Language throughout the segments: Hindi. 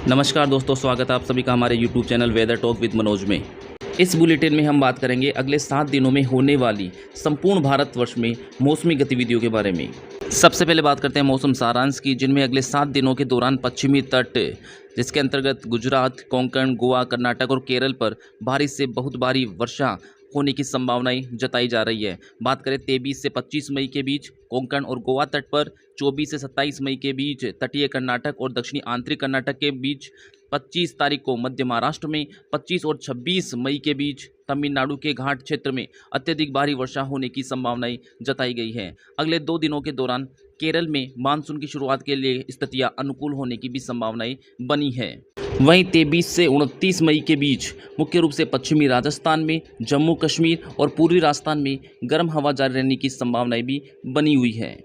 नमस्कार दोस्तों, स्वागत है आप सभी का हमारे YouTube channel weather talk with Manoj में। इस बुलेटिन में हम बात करेंगे अगले 7 दिनों में होने वाली संपूर्ण भारतवर्ष में मौसमी गतिविधियों के बारे में। सबसे पहले बात करते हैं मौसम सारांश की, जिनमें अगले 7 दिनों के दौरान पश्चिमी तट जिसके अंतर्गत गुजरात, कोंकण, गोवा, कर्नाटक और केरल पर भारी से बहुत भारी वर्षा होने की संभावनाएं जताई जा रही है। बात करें 23 से 25 मई के बीच कोंकण और गोवा तट पर, 24 से 27 मई के बीच तटीय कर्नाटक और दक्षिणी आंतरिक कर्नाटक के बीच, 25 तारीख को मध्य महाराष्ट्र में, 25 और 26 मई के बीच तमिलनाडु के घाट क्षेत्र में अत्यधिक भारी वर्षा होने की संभावनाएं जताई गई है। अगले 2 दिनों के दौरान केरल में मानसून की शुरुआत के लिए स्थितियां अनुकूल होने की भी संभावनाएं बनी है। वहीं 23 से 29 मई के बीच मुख्य रूप से पश्चिमी राजस्थान में, जम्मू कश्मीर और पूर्वी राजस्थान में गर्म हवा जारी रहने की संभावनाएं भी बनी हुई है।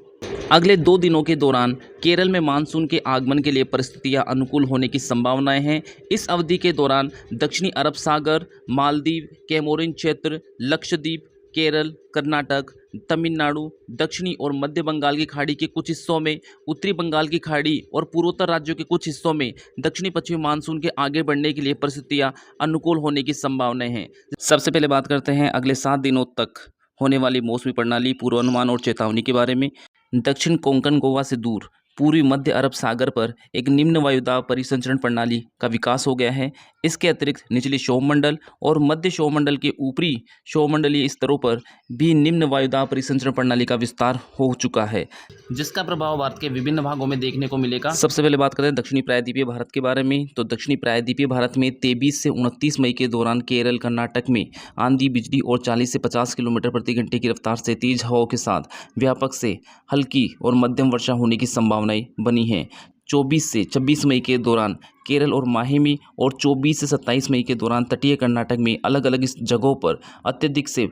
अगले 2 दिनों के दौरान केरल में मानसून के आगमन के लिए परिस्थितियां अनुकूल होने की संभावनाएं हैं। इस अवधि के दौरान दक्षिणी अरब सागर, मालदीव, कैमोरिन क्षेत्र, लक्षद्वीप, केरल, कर्नाटक, तमिलनाडु, दक्षिणी और मध्य बंगाल की खाड़ी के कुछ हिस्सों में, उत्तरी बंगाल की खाड़ी और पूर्वोत्तर राज्यों के कुछ हिस्सों में दक्षिणी पश्चिमी मानसून के आगे बढ़ने के लिए परिस्थितियां अनुकूल होने की संभावनाएं हैं। सबसे पहले बात करते हैं अगले 7 दिनों तक होने वाली मौसमी प्रणाली, पूर्वानुमान और चेतावनी के बारे में। दक्षिण कोंकण गोवा से दूर पूर्वी मध्य अरब सागर पर एक निम्न वायुदाब परिसंचरण प्रणाली का विकास हो गया है। इसके अतिरिक्त निचली क्षोभमंडल और मध्य क्षोभमंडल के ऊपरी क्षोभमंडलीय स्तरों पर भी निम्न वायुदाब परिसंचरण प्रणाली का विस्तार हो चुका है, जिसका प्रभाव भारत के विभिन्न भागों में देखने को मिलेगा। सबसे पहले बात करते हैं दक्षिणी प्रायद्वीपीय भारत के बारे में। तो दक्षिणी प्रायद्वीपीय भारत में 23 से 29 मई के दौरान केरल, कर्नाटक में आंधी, बिजली और 40 से 50 किलोमीटर प्रति घंटे की रफ्तार से तेज हवाओं के साथ व्यापक से हल्की और मध्यम वर्षा होने की संभावनाएं बनी है। 24 से 26 मई के दौरान केरल और माहे में और 24 से 27 मई के दौरान तटीय कर्नाटक में अलग अलग जगहों पर अत्यधिक से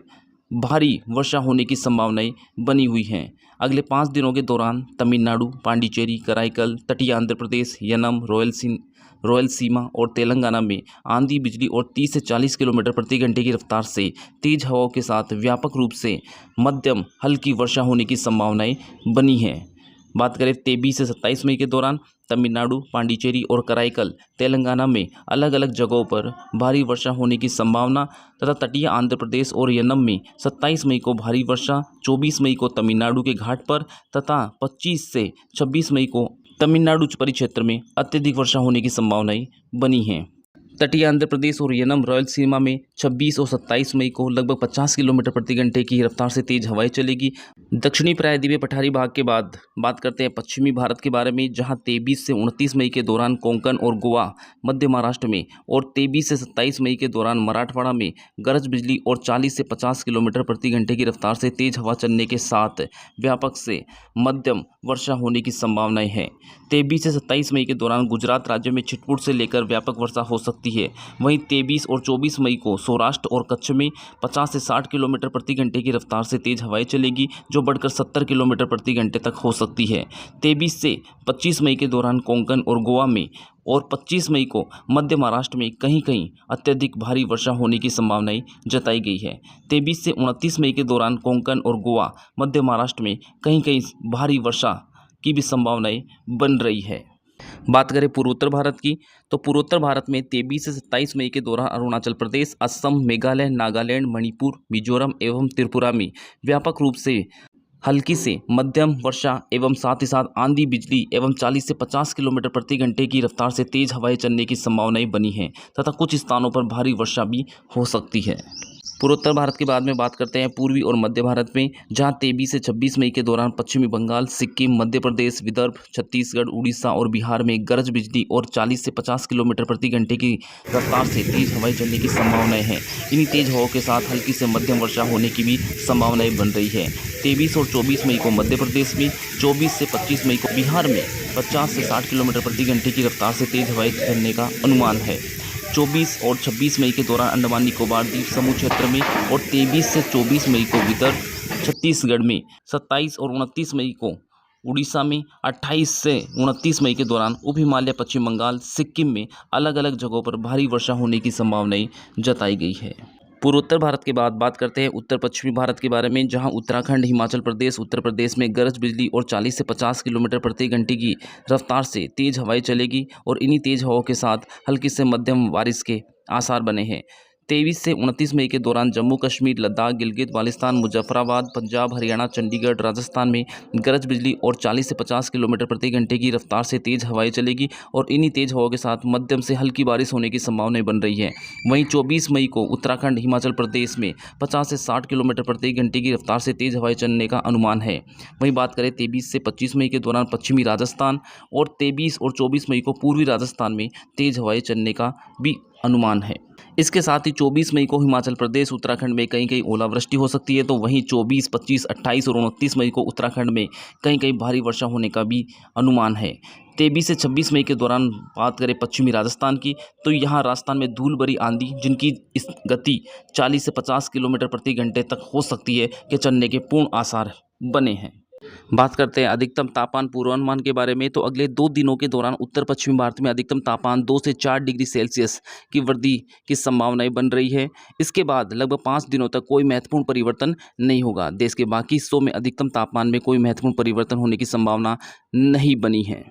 भारी वर्षा होने की संभावनाएं बनी हुई हैं। अगले 5 दिनों के दौरान तमिलनाडु, पांडिचेरी, कराईकल, तटीय आंध्र प्रदेश, यनम, रोयलसीमा और तेलंगाना में आंधी, बिजली और 30 से 40 किलोमीटर प्रति घंटे की रफ्तार से तेज हवाओं के साथ व्यापक रूप से मध्यम हल्की वर्षा होने की संभावनाएं बनी हैं। बात करें 23 से 27 मई के दौरान तमिलनाडु, पांडिचेरी और कराईकल, तेलंगाना में अलग अलग जगहों पर भारी वर्षा होने की संभावना तथा तटीय आंध्र प्रदेश और यनम में 27 मई को भारी वर्षा, 24 मई को तमिलनाडु के घाट पर तथा 25 से 26 मई को तमिलनाडु परिक्षेत्र में अत्यधिक वर्षा होने की संभावनाएं बनी हैं। तटीय आंध्र प्रदेश और यनम, रायलसीमा में 26 और 27 मई को लगभग 50 किलोमीटर प्रति घंटे की रफ्तार से तेज हवाएं चलेगी। दक्षिणी प्रायद्वीपीय पठारी भाग के बाद बात करते हैं पश्चिमी भारत के बारे में, जहां 23 से 29 मई के दौरान कोंकण और गोवा, मध्य महाराष्ट्र में और 23 से 27 मई के दौरान मराठवाड़ा में गरज बिजली और 40 से 50 किलोमीटर प्रति घंटे की रफ्तार से तेज हवा चलने के साथ व्यापक से मध्यम वर्षा होने की संभावनाएं हैं। 23 से 27 मई के दौरान गुजरात राज्य में छिटपुट से लेकर व्यापक वर्षा हो सकती है। वहीं 23 और 24 मई को सौराष्ट्र और कच्छ में 50 से 60 किलोमीटर प्रति घंटे की रफ्तार से तेज हवाएं चलेगी, जो बढ़कर 70 किलोमीटर प्रति घंटे तक हो सकती है। 23 से 25 मई के दौरान कोंकण और गोवा में और 25 मई को मध्य महाराष्ट्र में कहीं कहीं अत्यधिक भारी वर्षा होने की संभावनाएं जताई गई है। 23 से 29 मई के दौरान कोंकण और गोवा, मध्य महाराष्ट्र में कहीं कहीं भारी वर्षा की भी संभावनाएं बन रही है। बात करें पूर्वोत्तर भारत की, तो पूर्वोत्तर भारत में 23 से 27 मई के दौरान अरुणाचल प्रदेश, असम, मेघालय, नागालैंड, मणिपुर, मिजोरम एवं त्रिपुरा में व्यापक रूप से हल्की से मध्यम वर्षा एवं साथ ही साथ आंधी, बिजली एवं 40 से 50 किलोमीटर प्रति घंटे की रफ्तार से तेज हवाएं चलने की संभावनाएं बनी हैं तथा कुछ स्थानों पर भारी वर्षा भी हो सकती है। पूर्वोत्तर भारत के बाद में बात करते हैं पूर्वी और मध्य भारत में, जहां 23 से 26 मई के दौरान पश्चिमी बंगाल, सिक्किम, मध्य प्रदेश, विदर्भ, छत्तीसगढ़, उड़ीसा और बिहार में गरज बिजली और 40 से 50 किलोमीटर प्रति घंटे की रफ्तार से तेज हवाएं चलने की संभावनाएं हैं। इन्हीं तेज हवाओं के साथ हल्की से मध्यम वर्षा होने की भी संभावनाएं बन रही है। 23 और 24 मई को मध्य प्रदेश में, 24 से 25 मई को बिहार में 50 से 60 किलोमीटर प्रति घंटे की रफ्तार से तेज हवाएं चलने का अनुमान है। 24 और 26 मई के दौरान अंडमान निकोबार द्वीप समूह क्षेत्र में और 23 से 24 मई को विदर्भ, छत्तीसगढ़ में, 27 और 29 मई को उड़ीसा में, 28 से 29 मई के दौरान उप हिमालय, पश्चिम बंगाल, सिक्किम में अलग अलग जगहों पर भारी वर्षा होने की संभावनाएं जताई गई है। पूर्वोत्तर भारत के बाद बात करते हैं उत्तर पश्चिमी भारत के बारे में, जहां उत्तराखंड, हिमाचल प्रदेश, उत्तर प्रदेश में गरज बिजली और 40 से 50 किलोमीटर प्रति घंटे की रफ्तार से तेज हवाएं चलेगी और इन्हीं तेज हवाओं के साथ हल्की से मध्यम बारिश के आसार बने हैं। 23 से 29 मई के दौरान जम्मू कश्मीर, लद्दाख, गिलगित बाल्टिस्तान, मुजफ्फराबाद, पंजाब, हरियाणा, चंडीगढ़, राजस्थान में गरज बिजली और 40 से 50 किलोमीटर प्रति घंटे की रफ्तार से तेज हवाएं चलेगी और इन्हीं तेज हवाओं के साथ मध्यम से हल्की बारिश होने की संभावनाएं बन रही है। वहीं 24 मई को उत्तराखंड, हिमाचल प्रदेश में 50 से 60 किलोमीटर प्रति घंटे की रफ्तार से तेज हवाएं चलने का अनुमान है। वहीं बात करें 23 से 25 मई के दौरान पश्चिमी राजस्थान और 23 और 24 मई को पूर्वी राजस्थान में तेज हवाएं चलने का भी अनुमान है। इसके साथ ही 24 मई को हिमाचल प्रदेश, उत्तराखंड में कहीं कहीं ओलावृष्टि हो सकती है, तो वहीं 24, 25, 28 और 29 मई को उत्तराखंड में कहीं कहीं भारी वर्षा होने का भी अनुमान है। 23 से 26 मई के दौरान बात करें पश्चिमी राजस्थान की, तो यहाँ राजस्थान में धूल भरी आंधी, जिनकी इस गति 40 से 50 किलोमीटर प्रति घंटे तक हो सकती है, के चलने के पूर्ण आसार बने हैं। बात करते हैं अधिकतम तापमान पूर्वानुमान के बारे में, तो अगले 2 दिनों के दौरान उत्तर पश्चिमी भारत में अधिकतम तापमान 2 से 4 डिग्री सेल्सियस की वृद्धि की संभावनाएं बन रही है। इसके बाद लगभग 5 दिनों तक कोई महत्वपूर्ण परिवर्तन नहीं होगा। देश के बाकी हिस्सों में अधिकतम तापमान में कोई महत्वपूर्ण परिवर्तन होने की संभावना नहीं बनी है।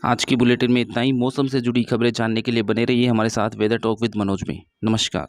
आज की बुलेटिन में इतना ही। मौसम से जुड़ी खबरें जानने के लिए बने रहिए हमारे साथ वेदर टॉक विद मनोज में। नमस्कार।